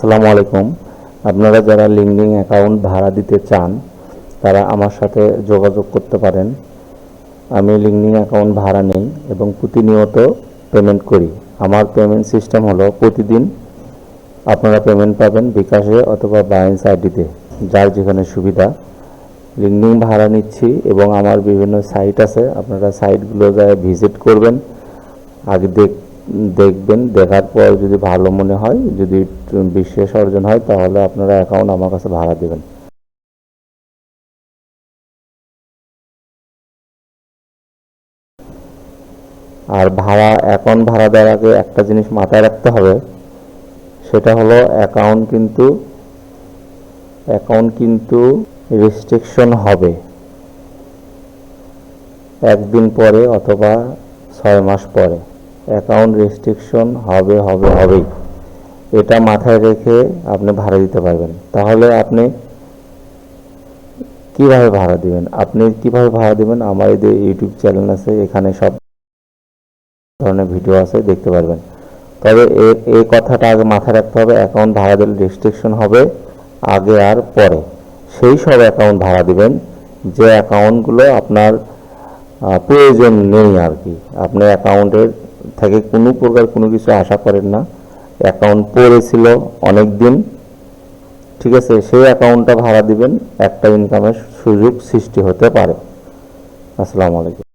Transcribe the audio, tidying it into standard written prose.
আসসালামু আলাইকুম। আপনারা যারা লিঙ্কডিন অ্যাকাউন্ট ভাড়া দিতে চান তারা আমার সাথে যোগাযোগ করতে পারেন। আমি লিঙ্কডিন অ্যাকাউন্ট ভাড়া নেই এবং প্রতিনিয়ত পেমেন্ট করি। আমার পেমেন্ট সিস্টেম হলো প্রতিদিন আপনারা পেমেন্ট পাবেন বিকাশে অথবা বাইন্স আইডিতে, যার যেখানে সুবিধা। লিঙ্কডিন ভাড়া নিচ্ছি এবং আমার বিভিন্ন সাইট আছে, আপনারা সাইটগুলো যায় ভিজিট করবেন, আগে দেখবেন, দেখার পর যদি ভালো মনে হয়, যদি বিশ্বাস অর্জন হয়, তাহলে আপনারা অ্যাকাউন্ট আমার কাছে ভাড়া দেবেন। আর অ্যাকাউন্ট ভাড়া দেওয়ার আগে একটা জিনিস মাথায় রাখতে হবে, সেটা হলো অ্যাকাউন্ট কিন্তু রেস্ট্রিকশন হবে একদিন পরে অথবা 6 মাস পরে। অ্যাকাউন্ট রেস্ট্রিকশন হবেই। এটা মাথায় রেখে আপনি ভাড়া দিতে পারবেন। তাহলে আপনি কিভাবে ভাড়া দিবেন? আমার এই ইউটিউব চ্যানেল আছে, এখানে সব ধরনের ভিডিও আছে, দেখতে পারবেন। তবে এই কথাটা আগে মাথায় রাখতে হবে, অ্যাকাউন্ট ভাড়া দিলে রেস্ট্রিকশন হবে আগে আর পরে। সেই সব অ্যাকাউন্ট ভাড়া দিবেন যে অ্যাকাউন্টগুলো আপনার প্রয়োজন নেই আর কি। আপনি অ্যাকাউন্টের থেকে কোনো প্রকার কোনো কিছু আশা করেন না, অ্যাকাউন্ট পড়েছিল অনেক দিন, ঠিক আছে, সেই অ্যাকাউন্টটা ভাড়া দিবেন, একটা ইনকামের সুযোগ সৃষ্টি হতে পারে। আসসালামু আলাইকুম।